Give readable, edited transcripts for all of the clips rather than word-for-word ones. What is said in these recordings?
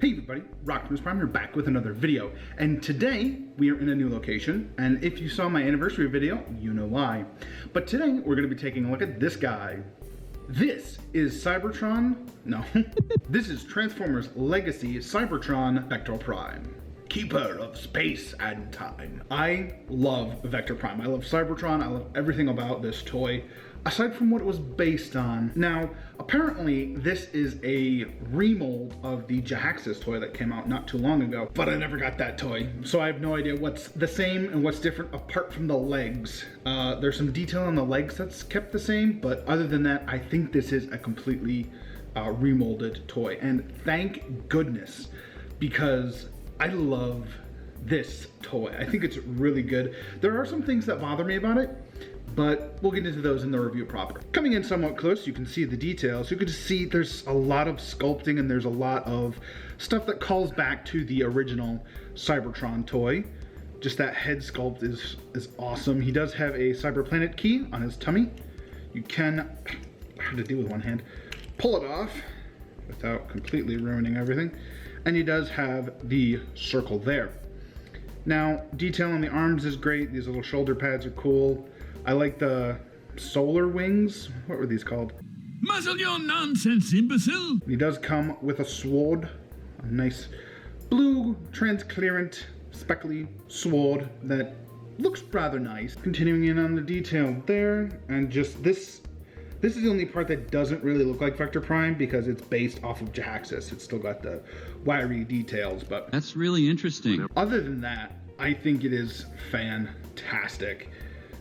Hey everybody, Rocktimus here back with another video, and today we are in a new location, and if you saw my anniversary video, you know why. But today we're going to be taking a look at this guy. This is this is Transformers Legacy Cybertron Vector Prime, keeper of space and time. I love Vector Prime. I love Cybertron. I love everything about this toy, aside from what it was based on. Now, apparently this is a remold of the Jahaxis toy that came out not too long ago, but I never got that toy, so I have no idea what's the same and what's different apart from the legs. There's some detail on the legs that's kept the same, but other than that, I think this is a completely remolded toy, and thank goodness, because I love this toy. I think it's really good. There are some things that bother me about it, but we'll get into those in the review proper. Coming in somewhat close, you can see the details. You can see there's a lot of sculpting and there's a lot of stuff that calls back to the original Cybertron toy. Just that head sculpt is awesome. He does have a Cyberplanet key on his tummy. You can, hard to do with one hand, pull it off without completely ruining everything. And he does have the circle there. Now, detail on the arms is great. These little shoulder pads are cool. I like the solar wings. What were these called? Muzzle your nonsense, imbecile! He does come with a sword. A nice blue, transparent, speckly sword that looks rather nice. Continuing in on the detail there, and just this is the only part that doesn't really look like Vector Prime because it's based off of Jahaxis. It's still got the wiry details, but that's really interesting. Other than that, I think it is fantastic.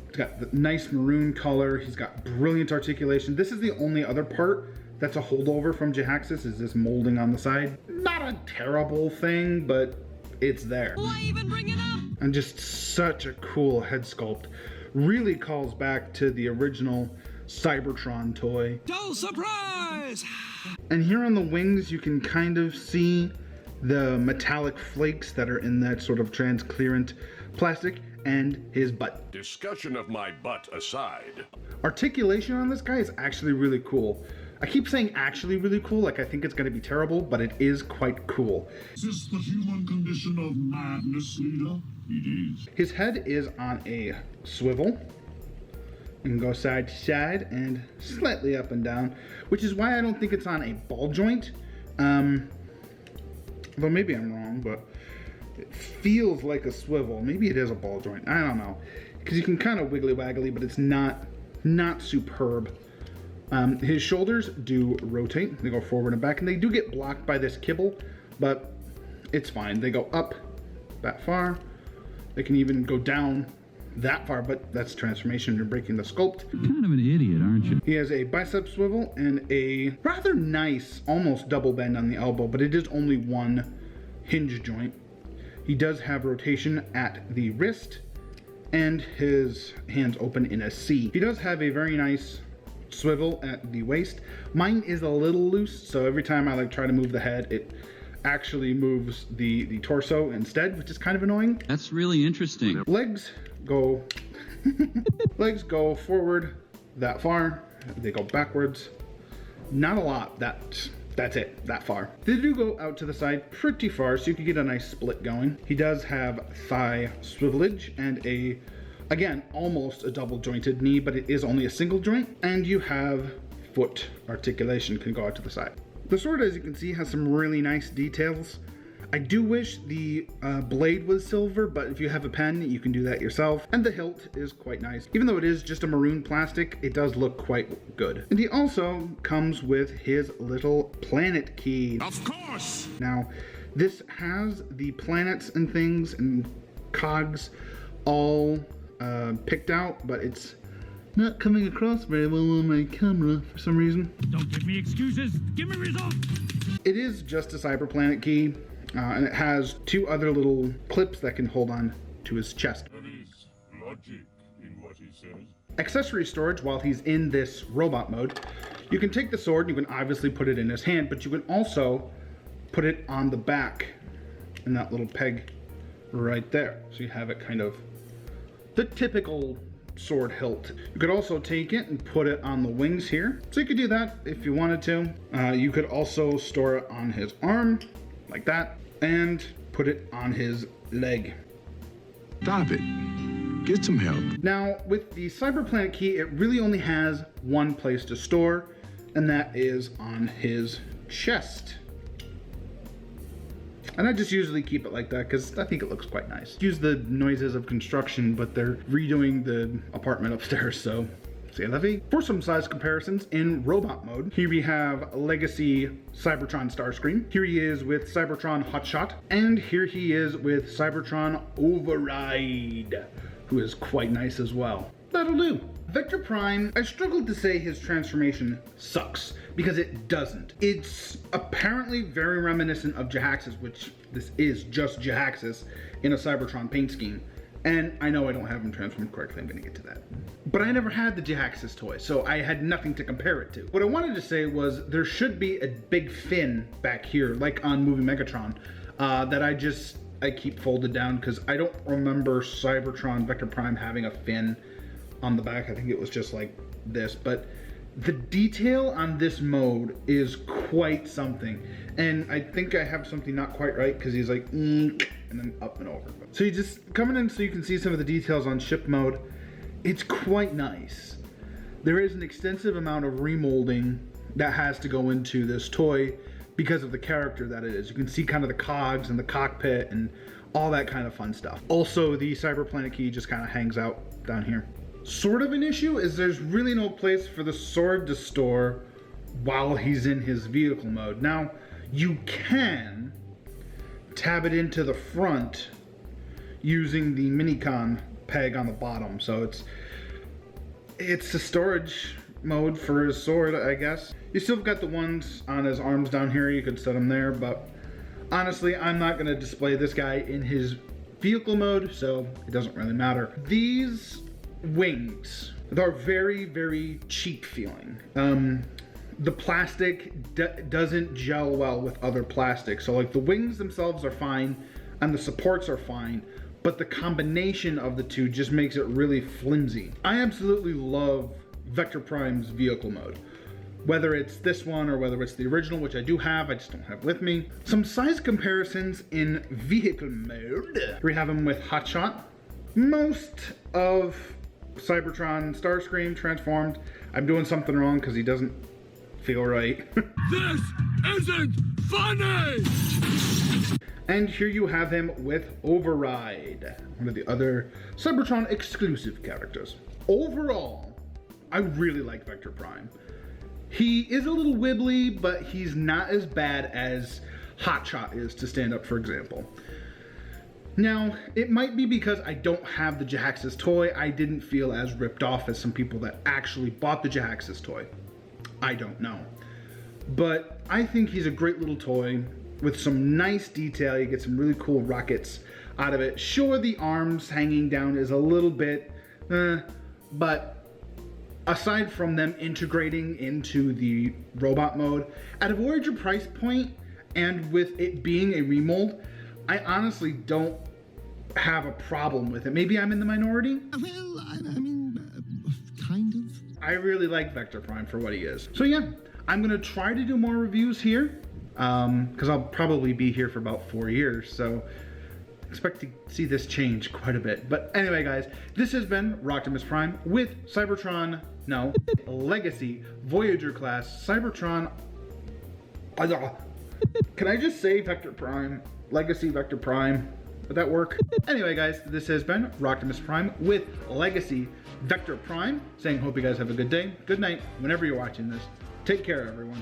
It's got the nice maroon color. He's got brilliant articulation. This is the only other part that's a holdover from Jahaxis, is this molding on the side. Not a terrible thing, but it's there. Why even bring it up? And just such a cool head sculpt. Really calls back to the original Cybertron toy. No surprise! And here on the wings, you can kind of see the metallic flakes that are in that sort of transparent plastic, and his butt. Discussion of my butt aside. Articulation on this guy is actually really cool. I keep saying actually really cool, like I think it's gonna be terrible, but it is quite cool. Is this the human condition of madness, leader? It is. His head is on a swivel. You can go side to side and slightly up and down, which is why I don't think it's on a ball joint. Although maybe I'm wrong, but it feels like a swivel. Maybe it is a ball joint. I don't know, because you can kind of wiggly waggly, but it's not superb. His shoulders do rotate. They go forward and back, and they do get blocked by this kibble, but it's fine. They go up that far. They can even go down that far, but that's transformation. You're breaking the sculpt. You're kind of an idiot, aren't you? He has a bicep swivel and a rather nice, almost double bend on the elbow, but it is only one hinge joint. He does have rotation at the wrist, and his hands open in a C. He does have a very nice swivel at the waist. Mine is a little loose, so every time I try to move the head, it actually moves the torso instead, which is kind of annoying. That's really interesting. Legs go forward that far. They go backwards. Not a lot. That's it, that far. They do go out to the side pretty far, so you can get a nice split going. He does have thigh swivelage and again, almost a double jointed knee, but it is only a single joint. And you have foot articulation, can go out to the side. The sword, as you can see, has some really nice details. I do wish the blade was silver, but if you have a pen, you can do that yourself. And the hilt is quite nice. Even though it is just a maroon plastic, it does look quite good. And he also comes with his little planet key. Of course! Now, this has the planets and things and cogs all picked out, but it's not coming across very well on my camera for some reason. Don't give me excuses. Give me results. It is just a Cyberplanet key. And it has two other little clips that can hold on to his chest. There is logic in what he says. Accessory storage while he's in this robot mode. You can take the sword, you can obviously put it in his hand, but you can also put it on the back in that little peg right there. So you have it kind of the typical sword hilt. You could also take it and put it on the wings here. So you could do that if you wanted to. You could also store it on his arm like that, and put it on his leg. Stop it. Get some help. Now, with the Cyber Planet key, it really only has one place to store, and that is on his chest. And I just usually keep it like that because I think it looks quite nice. Use the noises of construction, but they're redoing the apartment upstairs, so c'est la vie. For some size comparisons in robot mode, here we have Legacy Cybertron Starscream. Here he is with Cybertron Hotshot, and here he is with Cybertron Override, who is quite nice as well. That'll do. Vector Prime, I struggled to say his transformation sucks, because it doesn't. It's apparently very reminiscent of Jahaxus, which this is just Jahaxus in a Cybertron paint scheme. And I know I don't have him transformed correctly, I'm gonna get to that. But I never had the Jahaxus toy, so I had nothing to compare it to. What I wanted to say was there should be a big fin back here, like on Movie Megatron, that I keep folded down because I don't remember Cybertron Vector Prime having a fin on the back. I think it was just like this, but the detail on this mode is quite something. And I think I have something not quite right because he's like, and then up and over. So you just coming in so you can see some of the details on ship mode. It's quite nice. There is an extensive amount of remolding that has to go into this toy because of the character that it is. You can see kind of the cogs and the cockpit and all that kind of fun stuff. Also, the Cyber Planet key just kind of hangs out down here. Sort of an issue is there's really no place for the sword to store while he's in his vehicle mode. Now, you can tab it into the front using the Minicon peg on the bottom. So it's a storage mode for his sword, I guess. You still got the ones on his arms down here. You could set them there, but honestly, I'm not gonna display this guy in his vehicle mode, so it doesn't really matter. These wings, they're very, very cheap feeling. The plastic doesn't gel well with other plastic. So like the wings themselves are fine and the supports are fine, but the combination of the two just makes it really flimsy. I absolutely love Vector Prime's vehicle mode. Whether it's this one or whether it's the original, which I do have, I just don't have with me. Some size comparisons in vehicle mode. We have him with Hotshot. Most of Cybertron Starscream transformed. I'm doing something wrong because he doesn't feel right. This isn't funny! And here you have him with Override, one of the other Cybertron exclusive characters. Overall, I really like Vector Prime. He is a little wibbly, but he's not as bad as Hotshot is to stand up, for example. Now, it might be because I don't have the Jahaxus toy. I didn't feel as ripped off as some people that actually bought the Jahaxus toy. I don't know. But I think he's a great little toy with some nice detail. You get some really cool rockets out of it. Sure, the arms hanging down is a little bit, but aside from them integrating into the robot mode, at a Voyager price point and with it being a remold, I honestly don't have a problem with it. Maybe I'm in the minority? Well, I mean, kind of. I really like Vector Prime for what he is. So yeah, I'm gonna try to do more reviews here, because I'll probably be here for about 4 years, so expect to see this change quite a bit. But anyway, guys, this has been Rocktimus Prime with Cybertron, no, Legacy Voyager class Cybertron. Can I just say Vector Prime? Legacy Vector Prime? Would that work? Anyway, guys, this has been Rocktimus Prime with Legacy Vector Prime, saying hope you guys have a good day, good night, whenever you're watching this. Take care, everyone.